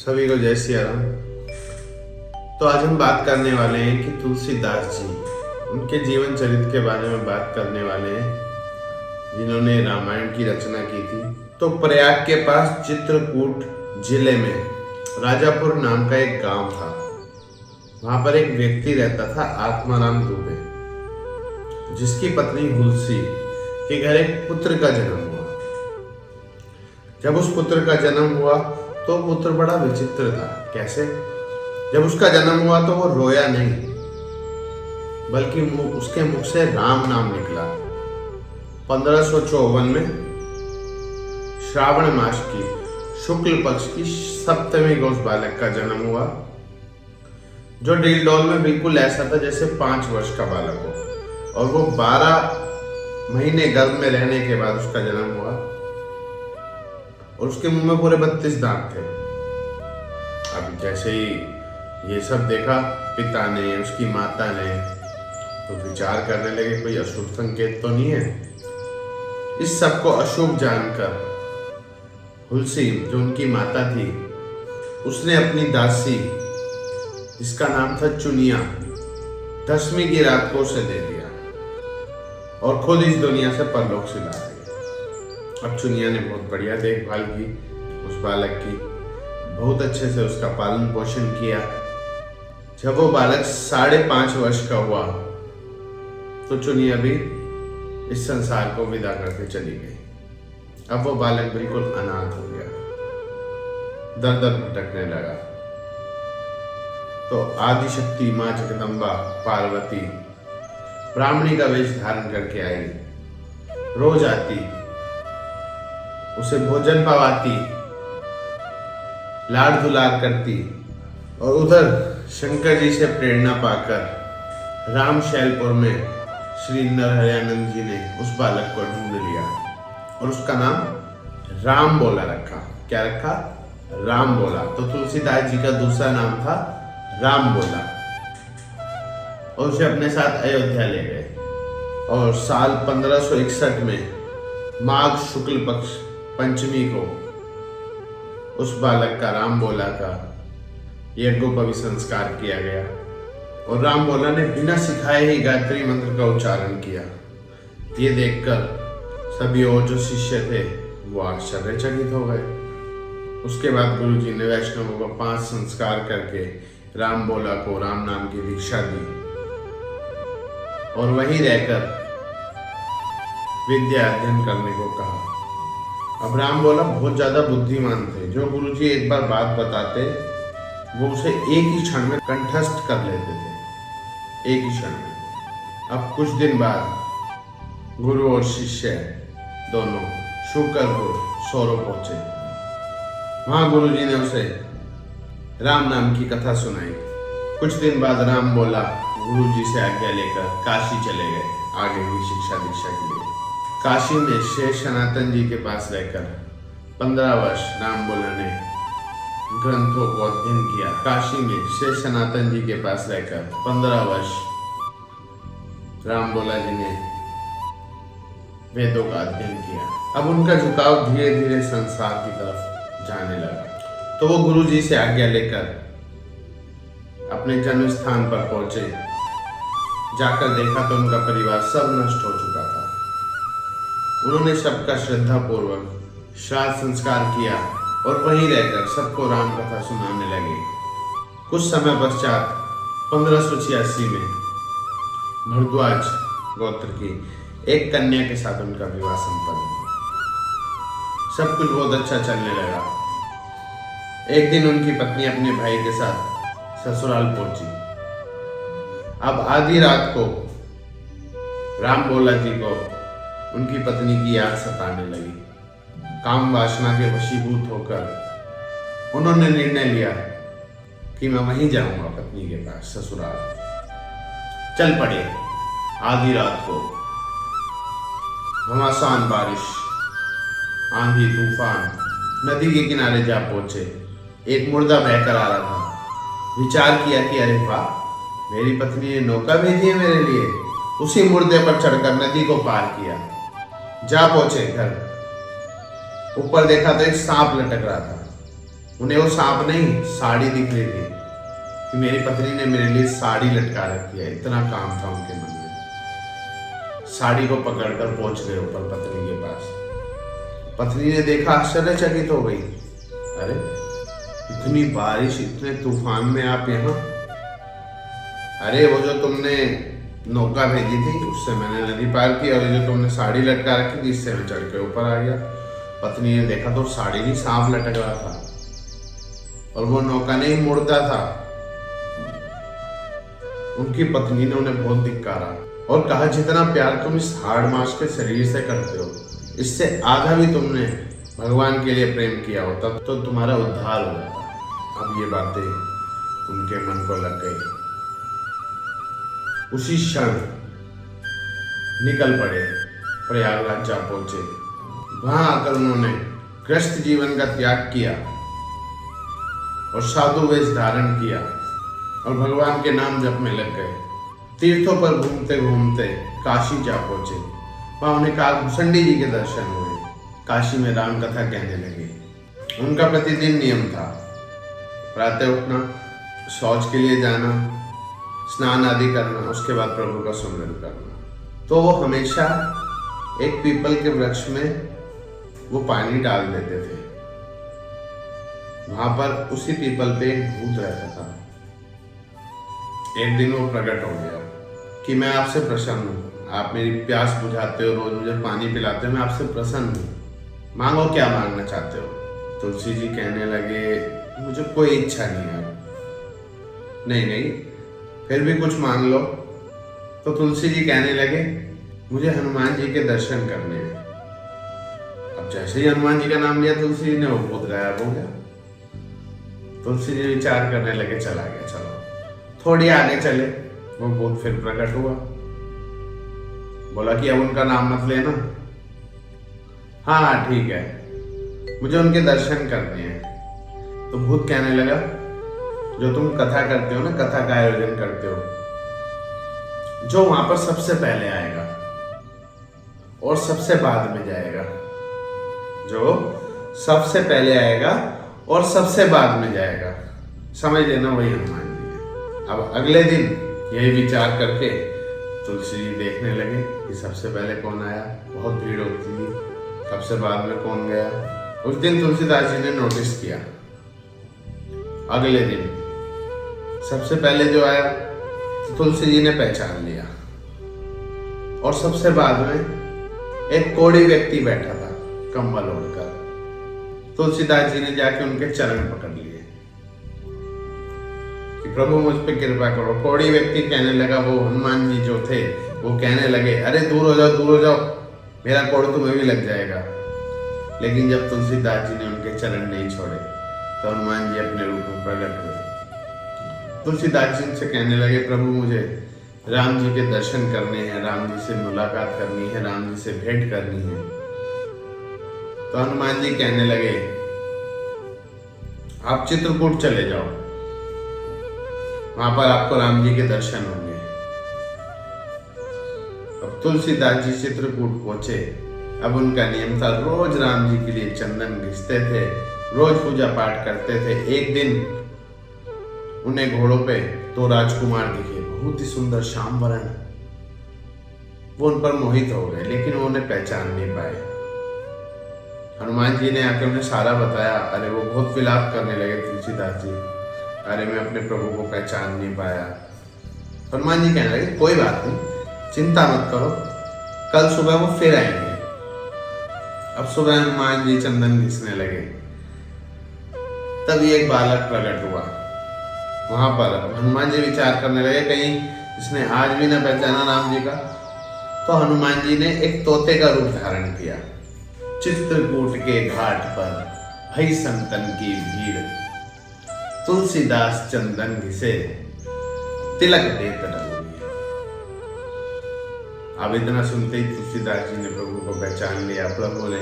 सभी को जय सिया राम। तो आज हम बात करने वाले हैं कि तुलसीदास जी, उनके जीवन चरित्र के बारे में बात करने वाले हैं जिन्होंने रामायण की रचना की थी। तो प्रयाग के पास चित्रकूट जिले में राजापुर नाम का एक गांव था। वहां पर एक व्यक्ति रहता था, आत्माराम दुबे, जिसकी पत्नी हुलसी के घर एक पुत्र का जन्म हुआ। जब उस पुत्र का जन्म हुआ तो पुत्र बड़ा विचित्र था। कैसे? जब उसका जन्म हुआ तो वो रोया नहीं, बल्कि उसके मुख से राम नाम निकला। 1554 में श्रावण मास की शुक्ल पक्ष की सप्तमी को उस बालक का जन्म हुआ, जो डील डॉल में बिल्कुल ऐसा था जैसे 5 वर्ष का बालक हो। और वो 12 महीने गर्भ में रहने के बाद उसका जन्म हुआ और उसके मुंह में पूरे 32 दांत थे। अब जैसे ही ये सब देखा पिता ने, उसकी माता ने, तो विचार करने लगे कोई अशुभ संकेत तो नहीं है। इस सब को अशुभ जानकर हुलसी, जो उनकी माता थी, उसने अपनी दासी, जिसका नाम था चुनिया, 10वीं की रात को उसे दे दिया और खुद इस दुनिया से परलोक सिधा गया। अब चुनिया ने बहुत बढ़िया देखभाल की उस बालक की, बहुत अच्छे से उसका पालन पोषण किया। जब वो बालक 5.5 वर्ष का हुआ तो चुनिया भी इस संसार को विदा करके चली गई। अब वो बालक बिल्कुल अनाथ हो गया, दर दर भटकने लगा। तो आदिशक्ति मां जगदम्बा पार्वती ब्राह्मणी का वेश धारण करके आई। रोज आती, उसे भोजन पवाती, लाड़ दुलार करती और उधर शंकर जी से प्रेरणा पाकर रामशैलपुर में श्री नरहरियानंद जी ने उस बालक को ढूंढ लिया और उसका नाम राम बोला रखा। क्या रखा? राम बोला। तो तुलसीदास जी का दूसरा नाम था राम बोला और उसे अपने साथ अयोध्या ले गए। और साल 1561 में माघ शुक्ल पक्ष पंचमी को उस बालक का, राम बोला का, यज्ञोपवीत संस्कार किया गया और राम बोला ने बिना सिखाए ही गायत्री मंत्र का उच्चारण किया। ये देखकर सभी और जो शिष्य थे वो आश्चर्यचकित हो गए। उसके बाद गुरु जी ने वैष्णवों को 5 संस्कार करके राम बोला को राम नाम की दीक्षा दी और वहीं रहकर विद्या अध्ययन करने को कहा। अब राम बोला बहुत ज्यादा बुद्धिमान थे। जो गुरुजी एक बार बात बताते वो उसे एक ही क्षण में कंठस्थ कर लेते थे, एक ही क्षण में। अब कुछ दिन बाद गुरु और शिष्य दोनों शुक्रपुर सौरव पहुंचे। वहां गुरुजी ने उसे राम नाम की कथा सुनाई। कुछ दिन बाद राम बोला गुरुजी से आज्ञा लेकर काशी चले गए आगे की शिक्षा दीक्षा के लिए। काशी में शेष सनातन जी के पास रहकर 15 वर्ष राम बोला ने ग्रंथों को अध्ययन किया। काशी में शेष सनातन जी के पास रहकर 15 वर्ष राम बोला जी ने वेदों का अध्ययन किया। अब उनका झुकाव धीरे धीरे संसार की तरफ जाने लगा। तो वो गुरु जी से आज्ञा लेकर अपने जन्म स्थान पर पहुंचे। जाकर देखा तो उनका परिवार सब नष्ट हो चुका था। उन्होंने सबका श्रद्धा पूर्वक श्राद्ध संस्कार किया और वहीं रहकर सबको राम कथा सुनाने लगे। कुछ समय पश्चात 1586 में भरद्वाज गोत्र की एक कन्या के साथ उनका विवाह संपन्न हुआ। सब कुछ बहुत अच्छा चलने लगा। एक दिन उनकी पत्नी अपने भाई के साथ ससुराल पहुंची। अब आधी रात को राम बोला जी को उनकी पत्नी की याद सताने लगी। काम वासना के वशीभूत होकर उन्होंने निर्णय लिया कि मैं वहीं जाऊंगा पत्नी के पास ससुराल। चल पड़े। आधी रात को घमासान बारिश, आंधी तूफान, नदी के किनारे जा पहुंचे। एक मुर्दा बहकर आ रहा था। विचार किया कि अरे वाह, मेरी पत्नी ने नौका भेजी है मेरे लिए। उसी मुर्दे पर चढ़कर नदी को पार किया। जा पहुंचे घर। ऊपर देखा तो एक सांप लटक रहा था। उन्हें वो सांप नहीं साड़ी दिख रही थी कि मेरी पत्नी ने मेरे लिए साड़ी लटका रखी है। इतना काम था उनके मन में। साड़ी को पकड़कर पहुंच गए ऊपर पत्नी के पास। पत्नी ने देखा, आश्चर्यचकित हो गई। अरे इतनी बारिश, इतने तूफान में आप यहाँ? अरे वो जो तुमने नौका भेजी थी उससे मैंने नदी पार की, और ये जो तुमने साड़ी लटका रखी थी इससे मैं चढ़ के ऊपर आ गया। पत्नी ने देखा तो साड़ी नहीं, सांप लटक रहा था और वो नौका नहीं मुड़ता था। उनकी पत्नी ने उन्हें बहुत धिक्कारा और कहा, जितना प्यार तुम इस हाड़ मांस के शरीर से करते हो, इससे आधा भी तुमने भगवान के लिए प्रेम किया होता तो तुम्हारा उद्धार हो जाता। अब ये बातें उनके मन को लग गई। उसी क्षण निकल पड़े, प्रयागराज जा पहुंचे। वहां आकर उन्होंने ग्रस्त जीवन का त्याग किया और साधु वेश धारण किया और भगवान के नाम जपने लग गए। तीर्थों पर घूमते घूमते काशी जा पहुंचे। वहां उन्हें कालभूषणी जी के दर्शन हुए। काशी में राम कथा कहने लगे। उनका प्रतिदिन नियम था प्रातः उठना, शौच के लिए जाना, स्नान आदि करना, उसके बाद प्रभु का सुमिरन करना। तो वो हमेशा एक पीपल के वृक्ष में वो पानी डाल देते थे। वहां पर उसी पीपल पे एक भूत रहता था। एक दिन वो प्रकट हो गया कि मैं आपसे प्रसन्न हूँ, आप मेरी प्यास बुझाते हो, रोज मुझे पानी पिलाते हो, मैं आपसे प्रसन्न हूँ, मांगो क्या मांगना चाहते हो। तुलसी जी कहने लगे, मुझे कोई इच्छा नहीं है। नहीं नहीं, फिर भी कुछ मांग लो। तो तुलसी जी कहने लगे, मुझे हनुमान जी के दर्शन करने हैं। अब जैसे ही हनुमान जी का नाम लिया तुलसी जी ने, वो भूत गायब हो गया। तुलसी जी विचार करने लगे, चला गया। चलो थोड़ी आगे चले, वो भूत फिर प्रकट हुआ। बोला कि अब उनका नाम मत लेना। हाँ ठीक है, मुझे उनके दर्शन करने हैं। तो भूत कहने लगा, जो तुम कथा करते हो ना, कथा का आयोजन करते हो, जो वहां पर सबसे पहले आएगा और सबसे बाद में जाएगा, जो सबसे पहले आएगा और सबसे बाद में जाएगा, समझ लेना वही हनुमान जी है। अब अगले दिन यही विचार करके तुलसी जी देखने लगे कि सबसे पहले कौन आया, बहुत भीड़ होती थी, सबसे बाद में कौन गया। उस दिन तुलसीदास जी ने नोटिस किया। अगले दिन सबसे पहले जो आया तो तुलसी जी ने पहचान लिया, और सबसे बाद में एक कोढ़ी व्यक्ति बैठा था कंबल ओढ़कर। तुलसीदास जी ने जाके उनके चरण पकड़ लिए कि प्रभु मुझ पे कृपा करो। कोढ़ी व्यक्ति कहने लगा, वो हनुमान जी जो थे वो कहने लगे, अरे दूर हो जाओ, दूर हो जाओ, मेरा कोढ़ तुम्हें भी लग जाएगा। लेकिन जब तुलसीदास जी ने उनके चरण नहीं छोड़े तो हनुमान जी अपने रूप में प्रकट हुए। तुलसीदास जी से कहने लगे, प्रभु मुझे राम जी के दर्शन करने हैं, राम जी से मुलाकात करनी है, राम जी से भेंट करनी है। तो हनुमान जी कहने लगे, आप चित्रकूट चले जाओ, वहां पर आपको राम जी के दर्शन होंगे। अब तुलसीदास जी चित्रकूट पहुंचे। अब उनका नियम था, रोज राम जी के लिए चंदन घिसते थे, रोज पूजा पाठ करते थे। एक दिन उन्हें घोड़ों पे दो राजकुमार दिखे, बहुत ही सुंदर श्याम वर्ण। वो उन पर मोहित हो गए, लेकिन वो उन्हें पहचान नहीं पाए। हनुमान जी ने आके उन्हें सारा बताया। अरे वो बहुत विलाप करने लगे तुलसीदास जी, अरे मैं अपने प्रभु को पहचान नहीं पाया। हनुमान जी कहने लगे, कोई बात नहीं, चिंता मत करो, कल सुबह वो फिर आएंगे। अब सुबह हनुमान जी चंदन घिसने लगे, तभी एक बालक प्रकट हुआ वहां पर। हनुमान जी विचार करने लगे, कहीं इसने आज भी न पहचाना राम जी का। तो हनुमान जी ने एक तोते का रूप धारण किया। चित्रकूट के घाट पर भई संतन की भीड़, तुलसीदास चंदन घिसे, तिलक देत रघुवीर। अब इतना सुनते ही तुलसीदास जी ने प्रभु को पहचान लिया। प्रभु ने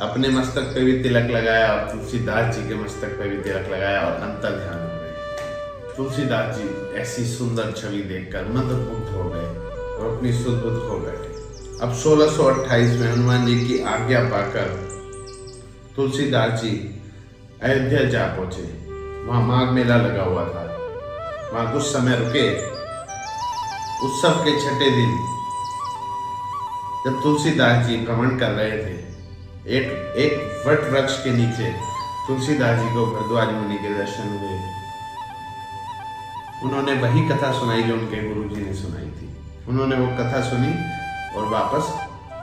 अपने मस्तक पे भी तिलक लगाया और तुलसीदास जी के मस्तक पे भी तिलक लगाया और अंतर ध्यान हो गए। तुलसीदास जी ऐसी सुंदर छवि देखकर मंत्रमुग्ध हो गए और अपनी सुध बुध खो बैठे। अब 1628 में हनुमान जी की आज्ञा पाकर तुलसीदास जी अयोध्या जा पहुंचे। वहां माघ मेला लगा हुआ था। वहां कुछ समय रुके। उत्सव के छठे दिन जब तुलसीदास जी भ्रमण कर रहे थे, एक वट वृक्ष के नीचे तुलसीदास जी को भरद्वाज मुनि के दर्शन हुए। उन्होंने वही कथा सुनाई जो उनके गुरु जी ने सुनाई थी। उन्होंने वो कथा सुनी और वापस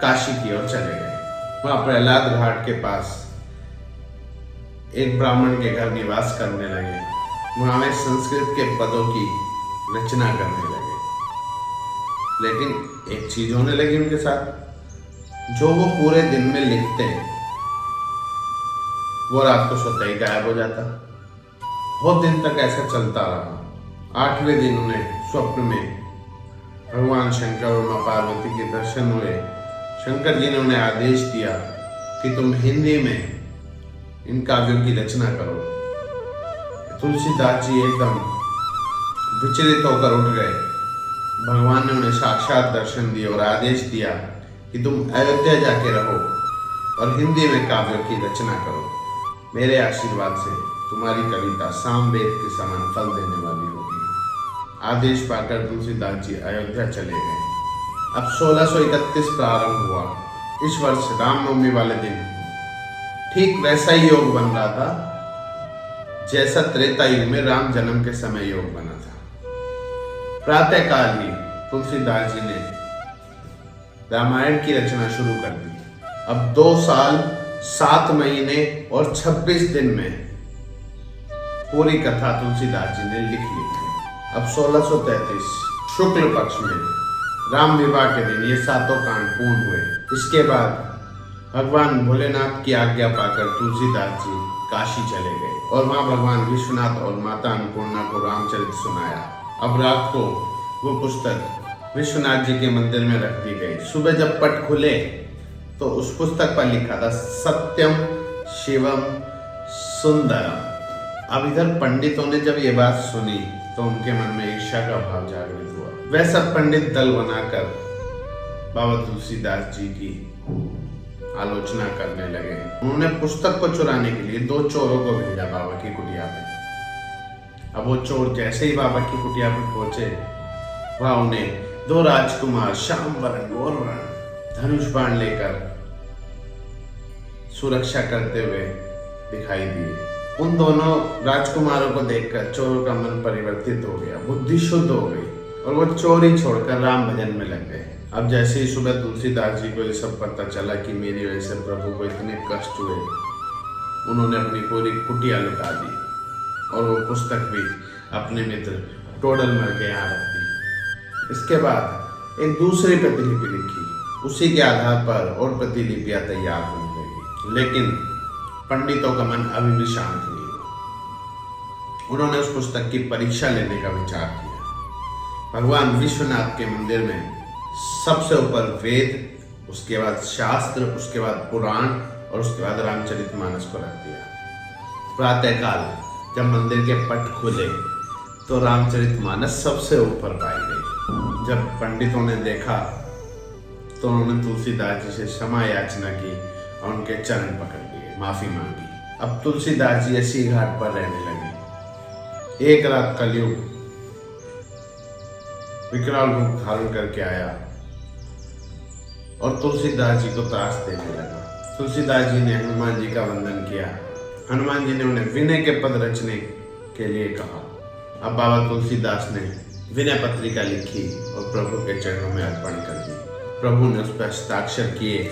काशी की ओर चले गए। वहां प्रहलाद घाट के पास एक ब्राह्मण के घर निवास करने लगे। वहां वे संस्कृत के पदों की रचना करने लगे। लेकिन एक चीज होने लगी उनके साथ, जो वो पूरे दिन में लिखते वो रात को सोते ही गायब हो जाता। बहुत दिन तक ऐसा चलता रहा। 8वें दिन उन्हें स्वप्न में भगवान शंकर और मां पार्वती के दर्शन हुए। शंकर जी ने उन्हें आदेश दिया कि तुम हिंदी में इन काव्यों की रचना करो। तुलसीदास जी एकदम विचलित होकर उठ गए। भगवान ने उन्हें साक्षात दर्शन दिए और आदेश दिया कि तुम अयोध्या जाके रहो और हिंदी में काव्यों की रचना करो। मेरे आशीर्वाद से तुम्हारी कविता सामवेद के समान फल देने वाली होगी। आदेश पाकर तुलसीदास जी अयोध्या चले गए। अब 1631 प्रारंभ हुआ। इस वर्ष रामनवमी वाले दिन ठीक वैसा ही योग बन रहा था जैसा त्रेता युग में राम जन्म के समय योग बना था। प्रातः काल ही तुलसीदास जी ने रामायण की रचना शुरू कर दी। अब 2 साल 7 महीने और 26 दिन में पूरी कथा तुलसीदास जी ने लिख ली थी। अब 1633 शुक्ल पक्ष में राम विवाह के दिन ये 7 कांड पूर्ण हुए। इसके बाद भगवान भोलेनाथ की आज्ञा पाकर तुलसीदास जी काशी चले गए और वहां भगवान विश्वनाथ और माता अन्नपूर्णा को रामचरित सुनाया। अब रात को वो पुस्तक विश्वनाथ जी के मंदिर में रख दी गई। सुबह जब पट खुले तो उस पुस्तक पर लिखा था सत्यम शिवम सुंदरम। अब इधर पंडितों ने जब ये बात सुनी तो उनके मन में ईर्ष्या का भाव जागृत हुआ। वह सब पंडित दल बनाकर बाबा तुलसीदास जी की आलोचना करने लगे। उन्होंने पुस्तक को चुराने के लिए 2 चोरों को भेजा बाबा की कुटिया में। अब वो चोर जैसे ही बाबा की कुटिया में पहुंचे, वहां उन्हें 2 राजकुमार श्याम वर्ण गौर वर्ण धनुष बाण लेकर सुरक्षा करते हुए दिखाई दिए। उन दोनों राजकुमारों को देखकर चोर का मन परिवर्तित हो गया, बुद्धि शुद्ध हो गई और वो चोरी छोड़कर राम भजन में लग गए। अब जैसे ही सुबह तुलसीदास जी को ये सब पता चला कि मेरी वजह से प्रभु को इतने कष्ट हुए, उन्होंने अपनी पूरी कुटिया लुटा दी और वो पुस्तक भी अपने मित्र टोडरमल के यहाँ रख दी। इसके बाद एक दूसरी प्रतिलिपि लिखी। उसी के आधार पर और प्रतिलिपियां तैयार होने लगी। लेकिन पंडितों का मन अभी भी शांत नहीं हुआ। उन्होंने उस पुस्तक की परीक्षा लेने का विचार किया। भगवान विश्वनाथ के मंदिर में सबसे ऊपर वेद, उसके बाद शास्त्र, उसके बाद पुराण और उसके बाद रामचरितमानस को रख दिया। प्रातःकाल जब मंदिर के पट खुले तो रामचरितमानस सबसे ऊपर पाई गई। जब पंडितों ने देखा तो उन्होंने तुलसीदास जी से क्षमा याचना की और उनके चरण पकड़ लिए, माफी मांगी। अब तुलसीदास जी इसी घाट पर रहने लगे। एक रात कलयुग विकराल रूप धारण करके आया और तुलसीदास जी को त्रास देने लगा। तुलसीदास जी ने हनुमान जी का वंदन किया। हनुमान जी ने उन्हें विनय के पद रचने के लिए कहा। अब बाबा तुलसीदास ने विनय पत्रिका लिखी और प्रभु के चरणों में अर्पण कर दी। प्रभु ने उस पर हस्ताक्षर किए